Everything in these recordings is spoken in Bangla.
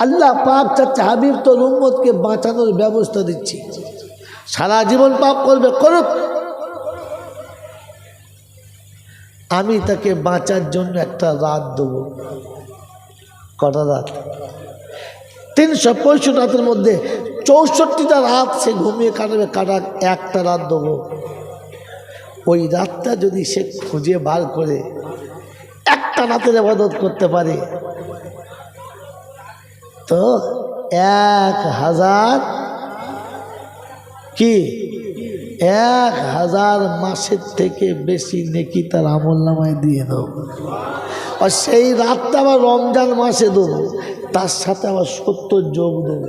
আল্লাহ পাক চাচ্ছে হাবিব তোর উম্মতকে বাঁচানোর ব্যবস্থা দিচ্ছি, সারা জীবন পাপ করবে করুক, আমি তাকে বাঁচার জন্য একটা রাত দেবো। কটা রাত? 365 রাতের মধ্যে 64টা রাত সে ঘুমিয়ে কাটাবে, কাটাক একটা রাত দেবো। ওই রাতটা যদি সে খুঁজে বার করে একটা রাতের ইবাদত করতে পারে তো 1000 কি 1000 মাসের থেকে বেশি নেকি তার আমল নামায় দিয়ে দেবো। আর সেই রাতটা আবার রমজান মাসে দেবো, তার সাথে আবার 70 যোগ দেবো।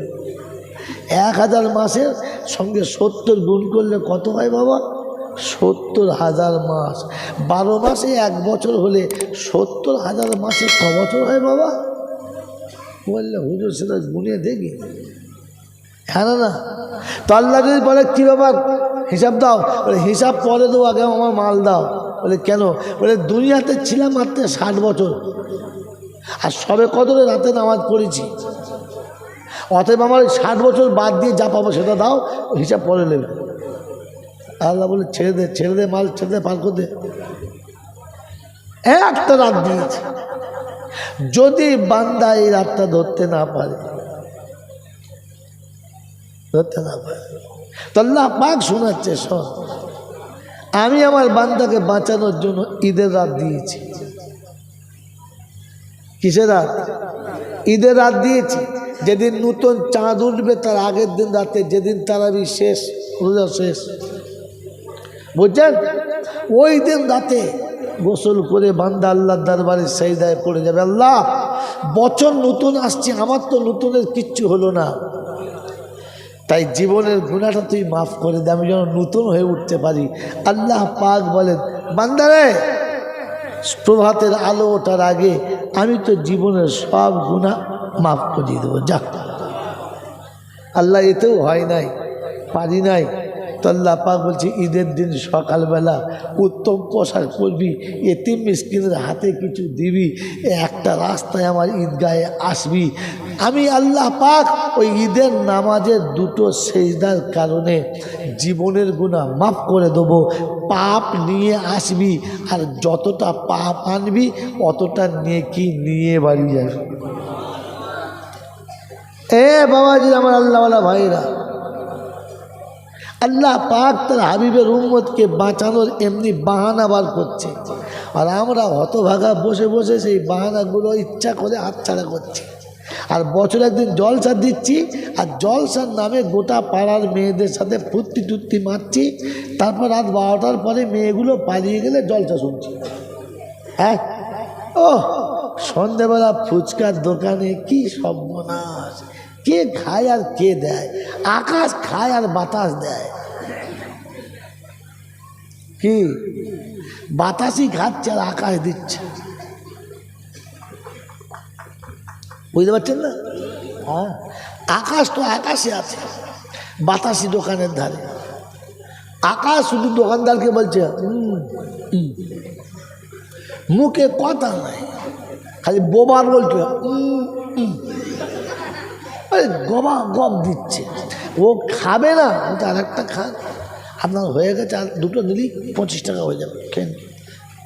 1000 মাসের সঙ্গে 70 গুণ করলে কত হয় বাবা? 70,000 মাস। 12 মাসে 1 বছর হলে 70,000 মাসে ক বছর হয় বাবা? বললে হুজুর সেটা গুনিয়ে দেখি। হ্যাঁ না, তো আল্লাহ যদি বলে কী ব্যাপার হিসাব দাও, বলে হিসাব পরে দেবো, আগে আমার মাল দাও। বলে কেন? বলে দুনিয়াতে ছিলাম মাত্র 60 বছর, আর সবে কদরে রাতে নামাজ পড়েছি, অতএব আমার 60 বছর বাদ দিয়ে যা পাবো সেটা দাও, হিসাব পরে নেবে। আল্লাহ বলে ছেড়ে দে, ছেড়ে দে, মাল ছেড়ে দে, পার করে দে। একটা রাত দিয়েছে, যদি বান্দা এই রাতটা ধরতে না পারে, তো আল্লাহ পাক শোনাচ্ছে, শোন আমি আমার বান্দাকে বাঁচানোর জন্য ঈদের রাত দিয়েছি। কিসের রাত? ঈদের রাত দিয়েছি। যেদিন নতুন চাঁদ উঠবে তার আগের দিন রাতে, যেদিন তারাবি শেষ, রোজা শেষ, বুঝছেন? ওই দিন রাতে গোসল করে বান্দা আল্লাহর দরবারে সাজদায় পড়ে যাবে, আল্লাহ বছর নতুন আসছে, আমার তো নতুনের কিচ্ছু হলো না, তাই জীবনের গুনাহটা তুই মাফ করে দে, আমি যেন নতুন হয়ে উঠতে পারি। আল্লাহ পাক বলেন, বান্দারে প্রভাতের আলো ওঠার আগে আমি তো জীবনের সব গুনাহ মাফ করে দেবো, যা। আল্লাহ এতেও হয় নাই, পারি নাই, তো আল্লাহ পাক বলছে ঈদের দিন সকালবেলা উত্তম পোশাক পরবি, এতিম মিসকিনের হাতে কিছু দিবি, একটা রাস্তায় আমার ঈদগাহে আসবি, আমি আল্লাহ পাক ওই ঈদের নামাজের 2টো সেজদার কারণে জীবনের গুনাহ মাফ করে দেবো। পাপ নিয়ে আসবি, আর যতটা পাপ আনবি অতটা নেকি নিয়ে বাড়ি যাবি। বাবাজি আমার আল্লাহওয়ালা ভাইরা, আল্লাহ পাক তার হাবিবের উম্মতকে বাঁচানোর এমনি বাহানা বার করছে, আর আমরা হতভাগা বসে বসে সেই বাহানাগুলো ইচ্ছা করে হাতছাড়া করছি। আর বছরে একদিন জলসা দিচ্ছি, আর জলসার নামে গোটা পাড়ার মেয়েদের সাথে ফুর্তি টুর্তি মারছি, তারপর রাত 12টার পরে মেয়েগুলো পালিয়ে গেলে জলসা শুনছি। হ্যাঁ, ও সন্ধ্যেবেলা ফুচকার দোকানে কি সর্বনাশ, কে খায় আর কে দেয়? আকাশ খায় আর বাতাস দেয়। কি বাতাসই খাচ্ছে আর আকাশ দিচ্ছে, বুঝতে পারছেন না? হ্যাঁ, আকাশ তো আকাশে আছে, বাতাসি দোকানের ধারে। আকাশ শুধু দোকানদারকে বলছে মুখে কথা নাই, খালি বোবার বলছে, গবা গপ দিচ্ছে। ও খাবে না, আর একটা খান, আপনার হয়ে গেছে, আর 2টো নিলেই 25 টাকা হয়ে যাবে, কেন?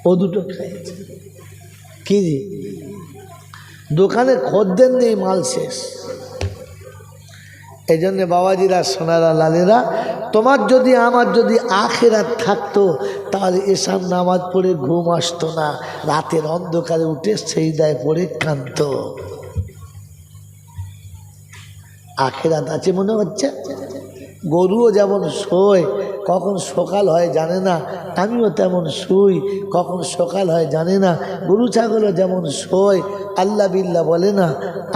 ও 2টো খেয়েছে। কি দোকানে খদ্দের নেই, মাল শেষ। এই জন্যে বাবাজিরা, সোনারা, লালেরা, তোমার যদি আমার যদি আখিরাত থাকতো তাহলে এসার নামাজ পড়ে ঘুম আসতো না, রাতের অন্ধকারে উঠে সেজদায় পড়ে কাঁদতো। আখিরাত আছে মনে হচ্ছে। গরুও যেমন শোয়, কখন সকাল হয় জানে না, আমিও তেমন শুই, কখন সকাল হয় জানে না। গরু ছাগলও যেমন শোয়, আল্লাহ বিল্লাহ বলে না,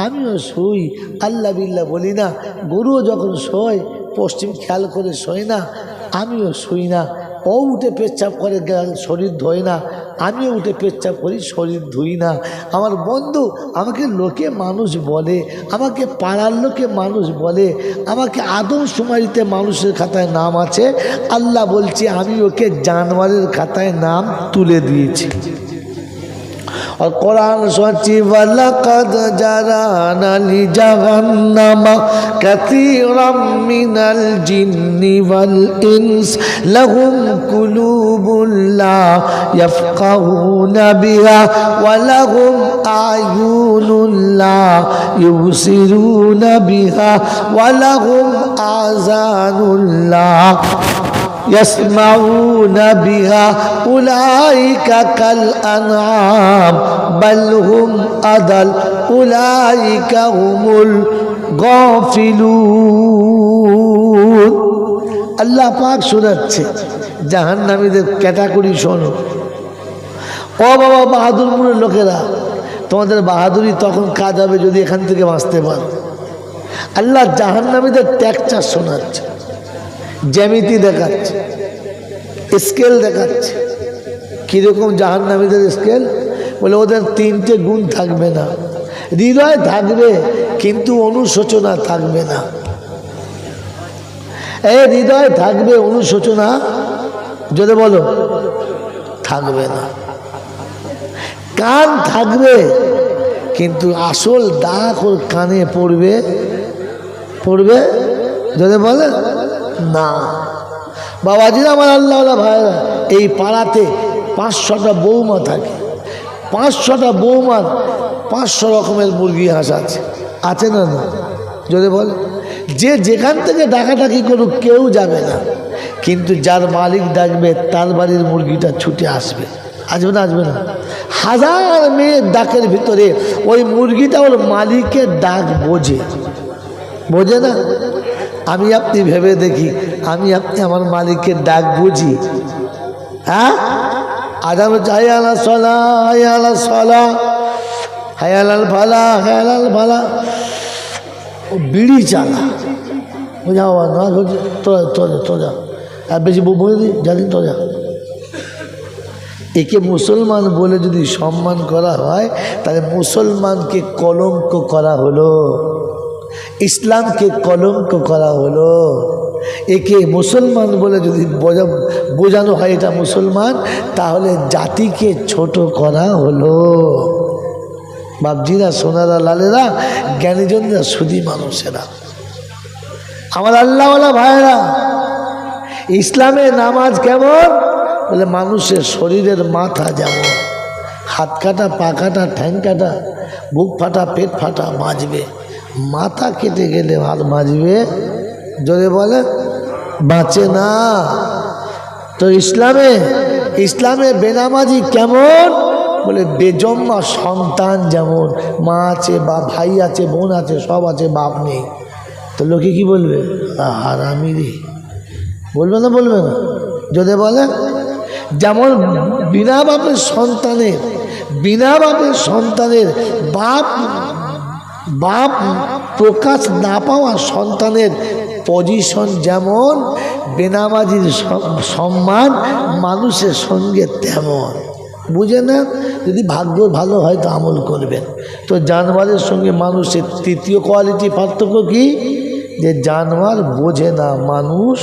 আমিও শুই, আল্লাহ বিল্লাহ বলি না। গরুও যখন শোয় পশ্চিম খেয়াল করে শোয় না, আমিও শুই না। ও উঠে পেচ্ছাপ করে শরীর ধোয় না, আমিও উঠে পেচ্ছাপ করি, শরীর ধুই না। আমার বন্ধু, আমাকে লোকে মানুষ বলে, আমাকে পাড়ার লোকে মানুষ বলে, আমাকে আদমশুমারিতে মানুষের খাতায় নাম আছে। আল্লাহ বলছে আমি ওকে জানোয়ারের খাতায় নাম তুলে দিয়েছি। और कुरान सोची वलक़द जराना लिजहन्नमा कसीरम मिनल जिन्नि वल इंस लहुम कुलूबुन ला यफ़क़हूना बिहा व लहुम आयुनुन ला युबसिरूना बिहा व लहुम आज़ानुन ला يسمعون بها أولئك كالأنعام بل هم أضل أولئك هم الغافلون আল্লাহ পাক শোনাচ্ছে জাহান্নামীদের ক্যাটাগরি শোনো। ও বাবা বাহাদুরপুরের লোকেরা, তোমাদের বাহাদুরি তখন কাজ হবে যদি এখান থেকে বাঁচতে পারো। আল্লাহ জাহান্নামীদের টেক্সচার শোনাচ্ছে, জ্যামিতি দেখাচ্ছে, স্কেল দেখাচ্ছে। কীরকম জাহান্নামীদের স্কেল? বলে ওদের তিনটে গুণ থাকবে না, হৃদয় থাকবে কিন্তু অনুশোচনা থাকবে না। এই হৃদয় থাকবে, অনুশোচনা যদি বলো থাকবে না। কান থাকবে কিন্তু আসল দাগ ওর কানে পড়বে, পড়বে যদি বলে না। বাবাজিরা আমার আল্লাহ ভাইরা, এই পাড়াতে 500টা বৌমা থাকে, 500টা বৌমার 500 রকমের মুরগি হাঁস আছে, আছে না? না যদি বলে যে যেখান থেকে ডাকাডাকি করুক কেউ যাবে না, কিন্তু যার মালিক ডাকবে তার বাড়ির মুরগিটা ছুটে আসবে। আসবে না? আসবে না? হাজার মেয়ের ডাকের ভিতরে ওই মুরগিটা ওর মালিকের ডাক বোঝে, বোঝে না? আমি আপনি ভেবে দেখি, আমি আপনি আমার মালিকের ডাক বুঝি? হ্যাঁ, আজান হচ্ছে হায়ালা সলা, হায়ালা সলা, হায়ালাল ফালা, হায়ালাল ফালা। ও বিড়ি চালা, বোঝাও না? তোরা আর বেশি বলে দিই জানি তোরা। একে মুসলমান বলে যদি সম্মান করা হয় তাহলে মুসলমানকে কলঙ্ক করা হলো, ইসলামকে কলঙ্ক করা হলো। একে মুসলমান বলে যদি বোঝানো হয় এটা মুসলমান, তাহলে জাতিকে ছোট করা হলো। বাপজিরা, সোনারা, লালেরা, জ্ঞানীজনরা, সুধী মানুষেরা, আমার আল্লাহওয়ালা ভাইরা, ইসলামে নামাজ কেমন? বলে মানুষের শরীরের মাথা যেমন, হাত কাটা, পা কাটা, ঠ্যাং কাটা, বুক ফাটা, পেট ফাটা মাজবে, মাথা কেটে গেলে আর মাজবে যদি বলে বাঁচে না। তো ইসলামে বেনামাজি কেমন? বলে বেজম্মা সন্তান যেমন, মা আছে, বা ভাই আছে, বোন আছে, সব আছে, বাপ নেই। তো লোকে কি বলবে? হারামি রে, বলবে না? বলবে না? যদি বলে যেমন বিনা বাপের সন্তানের বাপ প্রকাশ না পাওয়া সন্তানের পজিশন যেমন, বেনামাজির সম্মান মানুষের সঙ্গে তেমন। বুঝে না? যদি ভাগ্য ভালো হয় তো আমল করবেন। তো জানোয়ারের সঙ্গে মানুষের তৃতীয় কোয়ালিটি পার্থক্য কি? যে জানোয়ার বোঝে না, মানুষ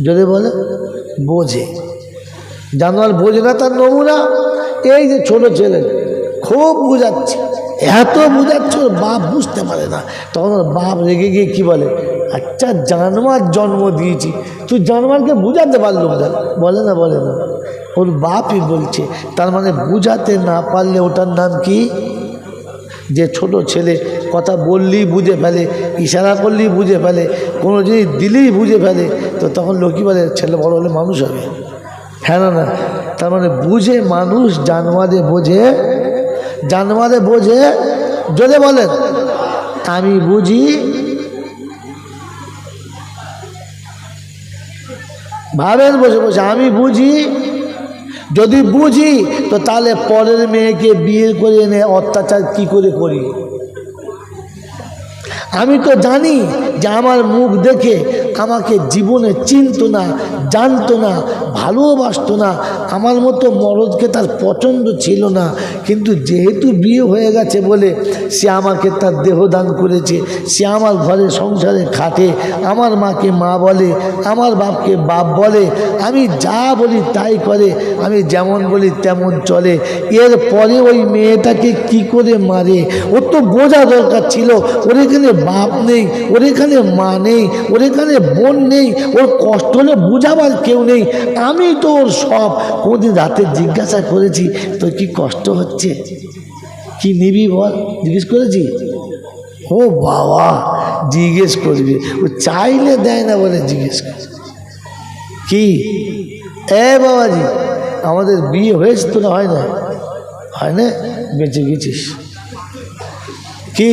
যদি বলে বোঝে। জানোয়ার বোঝে না, তার নমুনা এই যে ছোট ছেলে খুব বুঝাচ্ছে, এত বুঝাচ্ছে ওর বাপ বুঝতে পারে না, তখন ওর বাপ রেগে গিয়ে কি বলে, আচ্ছা জানোয়ার জন্ম দিয়েছি, তুই জানোয়ারকে বুঝাতে পারলো না? বলে না? বলে না? ওর বাপই বলছে। তার মানে বুঝাতে না পারলে ওটার নাম কি? যে ছোট ছেলে কথা বললেই বুঝে ফেলে, ইশারা করলেই বুঝে ফেলে, কোনো জিনিস দিলেই বুঝে ফেলে, তো তখন লোকই বলে ছেলে বড় হলে মানুষ হবে। হ্যাঁ না? তার মানে বুঝে মানুষ, জানোয়ারে বোঝে যদি বলেন আমি বুঝি, ভাবেন বসে বসে আমি বুঝি। যদি বুঝি তো তাহলে পরের মেয়েকে বিয়ে করে এনে অত্যাচার কি করে করি? আমি তো জানি যে আমার মুখ দেখে আমাকে জীবনে চিনতো না, জানতো না, ভালোবাসতো না, আমার মতো মরদকে তার পছন্দ ছিল না, কিন্তু যেহেতু বিয়ে হয়ে গেছে বলে সে আমাকে তার দেহ দান করেছে, সে আমার ঘরে সংসারে খাটে, আমার মাকে মা বলে, আমার বাপকে বাপ বলে, আমি যা বলি তাই করে, আমি যেমন বলি তেমন চলে। এরপরে ওই মেয়েটাকে কি করে মারে? ওর তো বোঝা দরকার ছিল ওর এখানে বাপ নেই, ওর এখানে মা নেই, ওর এখানে বোন নেই, ওর কষ্ট হলে বুঝাবার কেউ নেই। আমি তো ওর সব। কোনদিন রাতে জিজ্ঞাসা করেছি তোর কি কষ্ট হচ্ছে, কি নিবি বল, জিজ্ঞেস করেছি? ও বাবা, জিজ্ঞেস করবি, ও চাইলে দেয় না বলে জিজ্ঞেস কর। কি এ বাবাজি, আমাদের বিয়ে হয়েছে তো না? হয় না? হয় না? বেঁচে গেছিস? কি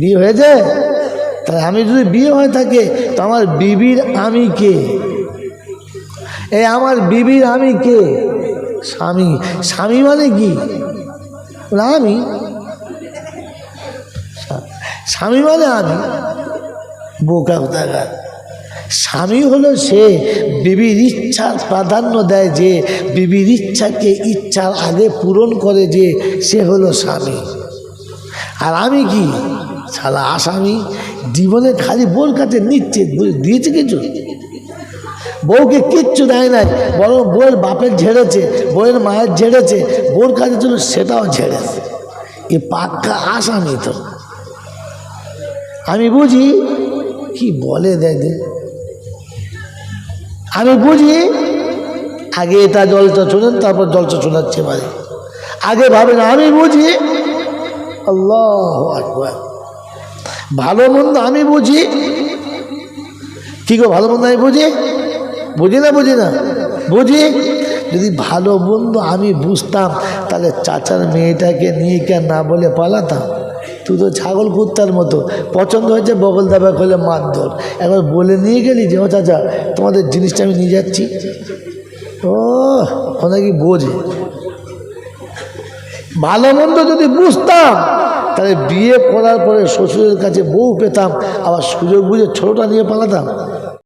বিয়ে হয়েছে? তাহলে আমি যদি বিয়ে হয়ে থাকে তো আমার বিবির আমি কে? এই আমার বিবির আমি কে? স্বামী। স্বামী মানে কি? আমি স্বামী মানে আমি? বোকা কোথাকার। স্বামী হলো সে বিবির ইচ্ছার প্রাধান্য দেয়, যে বিবির ইচ্ছাকে ইচ্ছার আগে পূরণ করে, যে সে হলো স্বামী। আর আমি কি? শালা আসামি। জীবনে খালি বোর কাছে নিচ্ছে, দিয়েছে কিছু? বউকে কিচ্ছু দেয় নাই, বরং বউয়ের বাপের ঝেড়েছে, বউয়ের মায়ের ঝেড়েছে, বোর কাছে ছিল সেটাও ঝেড়েছে। এ পাক্কা আসামি তো। আমি বুঝি কি বলে দেয়, আমি বুঝি। আগে এটা জলটা শোনেন, তারপর জলটা শোনাচ্ছে পারে। আগে ভাবেন আমি বুঝি। আল্লাহু আকবার। ভালো মন্দ আমি বুঝি। কি গো, ভালো মন্দ আমি বুঝি? বুঝি না? বুঝি না? বুঝি। যদি ভালো মন্দ আমি বুঝতাম তাহলে চাচার মেয়েটাকে নিয়ে কেন না বলে পালাতাম? তুই তো ছাগল কুত্তার মতো, পছন্দ হয়েছে বগল দাবা করলে মারধর। একবার বলে নিয়ে গেলি যে ও চাচা তোমাদের জিনিসটা আমি নিয়ে যাচ্ছি। ও নাকি বোঝে। ভালো মন্দ যদি বুঝতাম তাহলে বিয়ে করার পরে শ্বশুরের কাছে বউ পেতাম, আবার সুযোগ বুঝে ছোটটা নিয়ে পালাতাম।